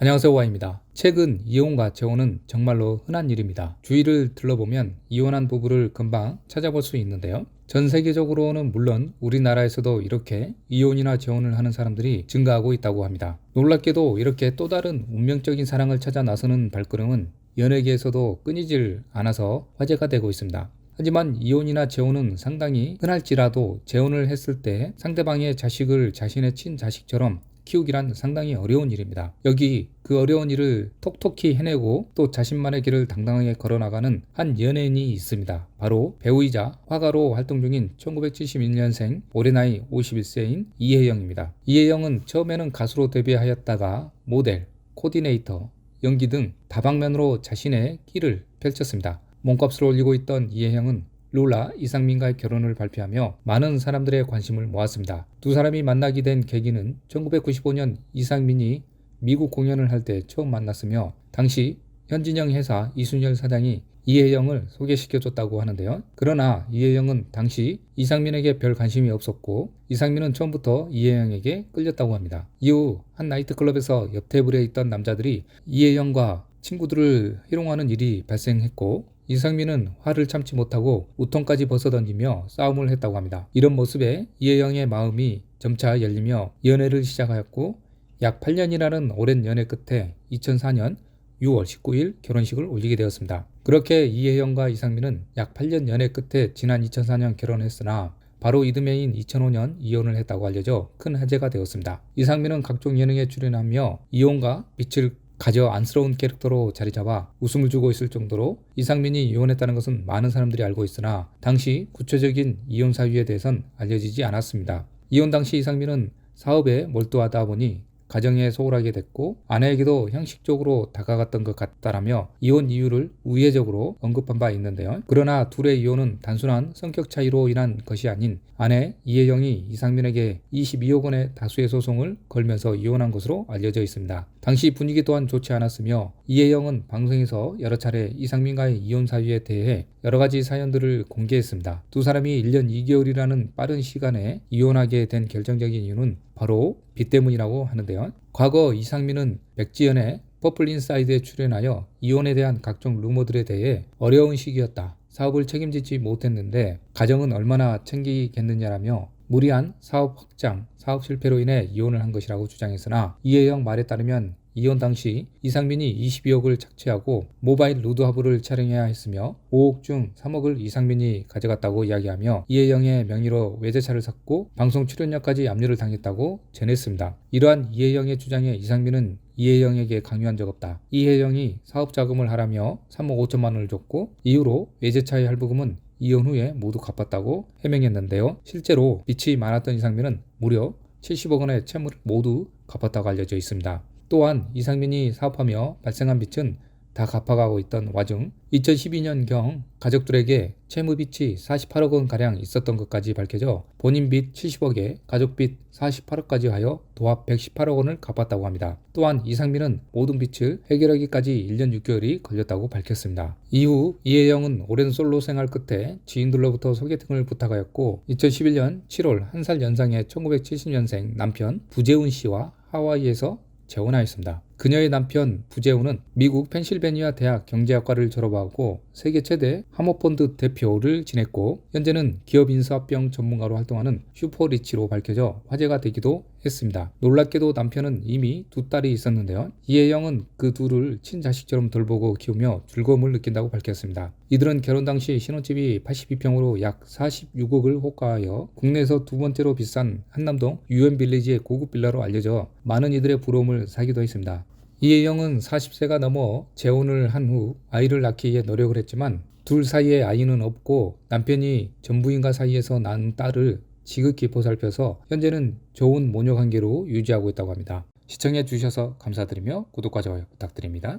안녕하세요, Y입니다. 최근 이혼과 재혼은 정말로 흔한 일입니다. 주위를 둘러보면 이혼한 부부를 금방 찾아볼 수 있는데요. 전 세계적으로는 물론 우리나라에서도 이렇게 이혼이나 재혼을 하는 사람들이 증가하고 있다고 합니다. 놀랍게도 이렇게 또 다른 운명적인 사랑을 찾아 나서는 발걸음은 연예계에서도 끊이질 않아서 화제가 되고 있습니다. 하지만 이혼이나 재혼은 상당히 흔할지라도 재혼을 했을 때 상대방의 자식을 자신의 친자식처럼 키우기란 상당히 어려운 일입니다. 여기 그 어려운 일을 톡톡히 해내고 또 자신만의 길을 당당하게 걸어나가는 한 연예인이 있습니다. 바로 배우이자 화가로 활동 중인 1971년생 올해 나이 51세인 이혜영입니다. 이혜영은 처음에는 가수로 데뷔하였다가 모델, 코디네이터, 연기 등 다방면으로 자신의 길을 펼쳤습니다. 몸값을 올리고 있던 이혜영은 룰라 이상민과의 결혼을 발표하며 많은 사람들의 관심을 모았습니다. 두 사람이 만나게 된 계기는 1995년 이상민이 미국 공연을 할 때 처음 만났으며 당시 현진영 회사 이순열 사장이 이혜영을 소개시켜줬다고 하는데요. 그러나 이혜영은 당시 이상민에게 별 관심이 없었고 이상민은 처음부터 이혜영에게 끌렸다고 합니다. 이후 한 나이트클럽에서 옆 테이블에 있던 남자들이 이혜영과 친구들을 희롱하는 일이 발생했고 이상민은 화를 참지 못하고 우통까지 벗어던지며 싸움을 했다고 합니다. 이런 모습에 이혜영의 마음이 점차 열리며 연애를 시작하였고 약 8년이라는 오랜 연애 끝에 2004년 6월 19일 결혼식을 올리게 되었습니다. 그렇게 이혜영과 이상민은 약 8년 연애 끝에 지난 2004년 결혼했으나 바로 이듬해인 2005년 이혼을 했다고 알려져 큰 화제가 되었습니다. 이상민은 각종 예능에 출연하며 이혼과 빛을 가져 안쓰러운 캐릭터로 자리잡아 웃음을 주고 있을 정도로 이상민이 이혼했다는 것은 많은 사람들이 알고 있으나 당시 구체적인 이혼 사유에 대해선 알려지지 않았습니다. 이혼 당시 이상민은 사업에 몰두하다 보니 가정에 소홀하게 됐고 아내에게도 형식적으로 다가갔던 것 같다라며 이혼 이유를 우회적으로 언급한 바 있는데요. 그러나 둘의 이혼은 단순한 성격 차이로 인한 것이 아닌 아내 이혜영이 이상민에게 22억 원의 다수의 소송을 걸면서 이혼한 것으로 알려져 있습니다. 당시 분위기 또한 좋지 않았으며 이혜영은 방송에서 여러 차례 이상민과의 이혼 사유에 대해 여러 가지 사연들을 공개했습니다. 두 사람이 1년 2개월이라는 빠른 시간에 이혼하게 된 결정적인 이유는 바로 빚 때문이라고 하는데요. 과거 이상민은 백지연의 퍼플 인사이드에 출연하여 이혼에 대한 각종 루머들에 대해 어려운 시기였다. 사업을 책임지지 못했는데 가정은 얼마나 챙기겠느냐라며 무리한 사업 확장, 사업 실패로 인해 이혼을 한 것이라고 주장했으나 이혜영 말에 따르면 이혼 당시 이상민이 22억을 착취하고 모바일 루드하브를 촬영해야 했으며 5억 중 3억을 이상민이 가져갔다고 이야기하며 이혜영의 명의로 외제차를 샀고 방송 출연료까지 압류를 당했다고 전했습니다. 이러한 이혜영의 주장에 이상민은 이혜영에게 강요한 적 없다. 이혜영이 사업 자금을 하라며 3억 5천만 원을 줬고 이후로 외제차의 할부금은 이혼 후에 모두 갚았다고 해명했는데요. 실제로 빚이 많았던 이상민은 무려 70억 원의 채무를 모두 갚았다고 알려져 있습니다. 또한 이상민이 사업하며 발생한 빚은 다 갚아가고 있던 와중 2012년경 가족들에게 채무빚이 48억 원가량 있었던 것까지 밝혀져 본인 빚 70억에 가족 빚 48억까지 하여 도합 118억 원을 갚았다고 합니다. 또한 이상민은 모든 빚을 해결하기까지 1년 6개월이 걸렸다고 밝혔습니다. 이후 이혜영은 오랜 솔로 생활 끝에 지인들로부터 소개팅을 부탁하였고 2011년 7월 1살 연상의 1970년생 남편 부재훈 씨와 하와이에서 재혼하였습니다. 그녀의 남편 부재훈은 미국 펜실베니아 대학 경제학과를 졸업하고 세계 최대 하모펀드 대표를 지냈고 현재는 기업 인수합병 전문가로 활동하는 슈퍼리치로 밝혀져 화제가 되기도 했습니다. 놀랍게도 남편은 이미 두 딸이 있었는데요. 이혜영은 그 둘을 친자식처럼 돌보고 키우며 즐거움을 느낀다고 밝혔습니다. 이들은 결혼 당시 신혼집이 82평으로 약 46억을 호가하여 국내에서 두 번째로 비싼 한남동 유엔빌리지의 고급 빌라로 알려져 많은 이들의 부러움을 사기도 했습니다. 이혜영은 40세가 넘어 재혼을 한 후 아이를 낳기 위해 노력을 했지만 둘 사이에 아이는 없고 남편이 전부인과 사이에서 낳은 딸을 지극히 보살펴서 현재는 좋은 모녀 관계로 유지하고 있다고 합니다. 시청해 주셔서 감사드리며 구독과 좋아요 부탁드립니다.